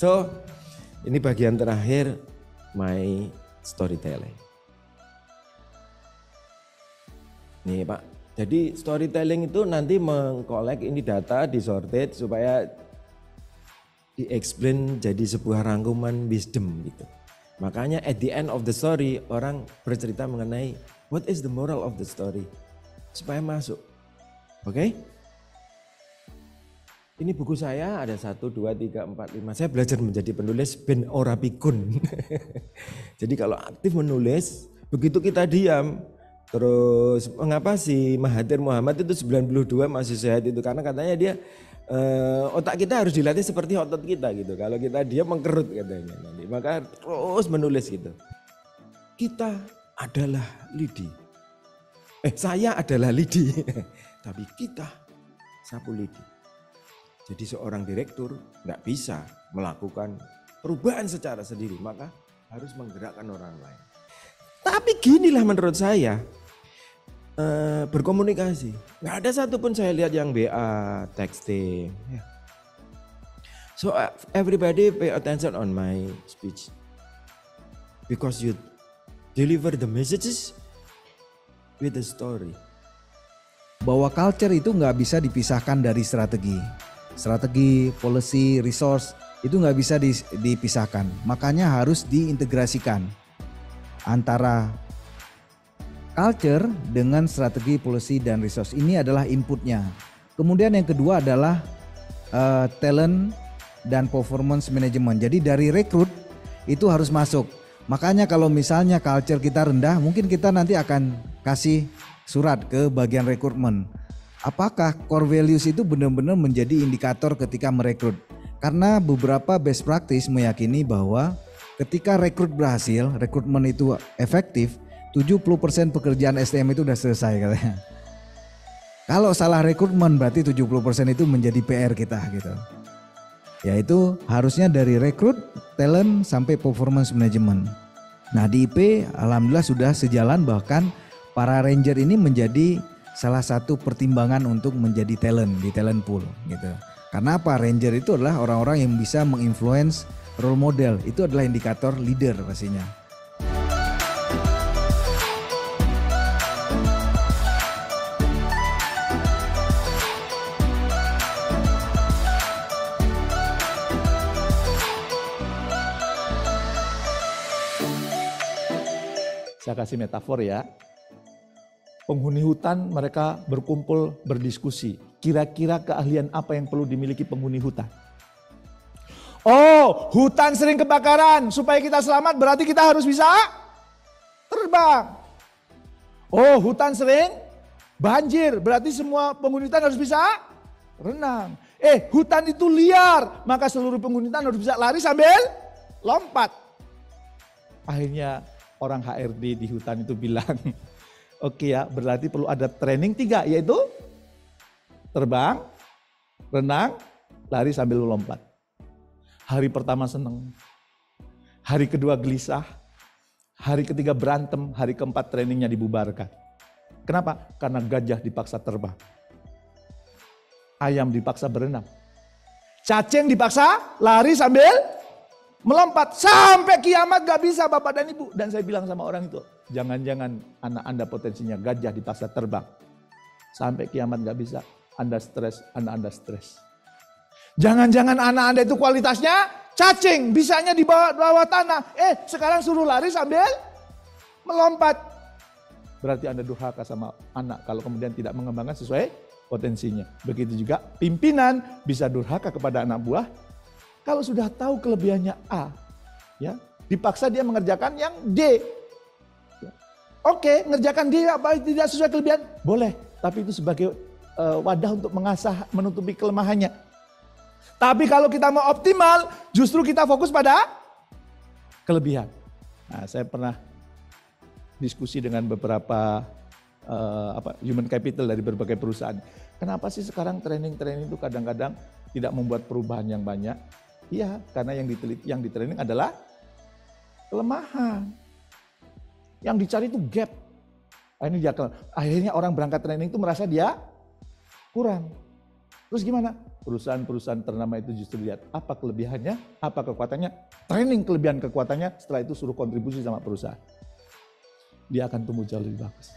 So, ini bagian terakhir my storytelling. Nih Pak, jadi storytelling itu nanti mengkolek ini data, disorted supaya di-explain jadi sebuah rangkuman wisdom gitu. Makanya at the end of the story orang bercerita mengenai what is the moral of the story supaya masuk. Oke? Ini buku saya ada 1, 2, 3, 4, 5. Saya belajar menjadi penulis ben ora pikun. Jadi kalau aktif menulis, begitu kita diam, terus mengapa si Mahathir Muhammad itu 92 masih sehat itu? Karena katanya dia otak kita harus dilatih seperti otot kita gitu. Kalau kita diam mengkerut katanya nanti. Maka terus menulis gitu. Kita adalah lidi. Saya adalah lidi. Tapi kita sapu lidi. Jadi seorang direktur nggak bisa melakukan perubahan secara sendiri, maka harus menggerakkan orang lain. Tapi ginilah menurut saya berkomunikasi. Nggak ada satupun saya lihat yang BA, texting. So everybody pay attention on my speech. Because you deliver the messages with the story. Bahwa culture itu nggak bisa dipisahkan dari strategi. Strategi, policy, resource itu nggak bisa dipisahkan. Makanya harus diintegrasikan antara culture dengan strategi, policy, dan resource. Ini adalah inputnya. Kemudian yang kedua adalah talent dan performance management. Jadi dari rekrut itu harus masuk. Makanya kalau misalnya culture kita rendah, mungkin kita nanti akan kasih surat ke bagian rekrutmen. Apakah core values itu benar-benar menjadi indikator ketika merekrut? Karena beberapa best practice meyakini bahwa ketika rekrut berhasil, rekrutmen itu efektif, 70% pekerjaan SDM itu udah selesai katanya. Kalau salah rekrutmen berarti 70% itu menjadi PR kita gitu. Yaitu harusnya dari rekrut, talent sampai performance management. Nah di IP alhamdulillah sudah sejalan, bahkan para ranger ini menjadi salah satu pertimbangan untuk menjadi talent di talent pool gitu. Karena apa? Ranger itu adalah orang-orang yang bisa menginfluence role model. Itu adalah indikator leader pastinya. Saya kasih metafor ya. Penghuni hutan mereka berkumpul berdiskusi. Kira-kira keahlian apa yang perlu dimiliki penghuni hutan? Oh, hutan sering kebakaran. Supaya kita selamat berarti kita harus bisa terbang. Oh, hutan sering banjir. Berarti semua penghuni hutan harus bisa renang. Hutan itu liar. Maka seluruh penghuni hutan harus bisa lari sambil lompat. Akhirnya orang HRD di hutan itu bilang, oke ya, berarti perlu ada training 3, yaitu terbang, renang, lari sambil lompat. Hari pertama senang, hari kedua gelisah, hari ketiga berantem, hari keempat trainingnya dibubarkan. Kenapa? Karena gajah dipaksa terbang, ayam dipaksa berenang, cacing dipaksa lari sambil melompat. Sampai kiamat gak bisa Bapak dan Ibu. Dan saya bilang sama orang itu, jangan-jangan anak Anda potensinya gajah dipaksa terbang. Sampai kiamat gak bisa. Anda stres, anak Anda stres. Jangan-jangan anak Anda itu kualitasnya cacing. Bisanya di bawah tanah. Sekarang suruh lari sambil melompat. Berarti Anda durhaka sama anak kalau kemudian tidak mengembangkan sesuai potensinya. Begitu juga pimpinan bisa durhaka kepada anak buah. Kalau sudah tahu kelebihannya A, ya dipaksa dia mengerjakan yang D. Oke, ngerjakan D apa tidak sesuai kelebihan? Boleh, tapi itu sebagai wadah untuk mengasah, menutupi kelemahannya. Tapi kalau kita mau optimal, justru kita fokus pada kelebihan. Nah, saya pernah diskusi dengan beberapa human capital dari berbagai perusahaan. Kenapa sih sekarang training itu kadang-kadang tidak membuat perubahan yang banyak? Iya, karena yang di training adalah kelemahan. Yang dicari itu gap. Akhirnya orang berangkat training itu merasa dia kurang. Terus gimana? Perusahaan-perusahaan ternama itu justru lihat apa kelebihannya, apa kekuatannya, training kelebihan kekuatannya, setelah itu suruh kontribusi sama perusahaan. Dia akan tumbuh jauh lebih bagus.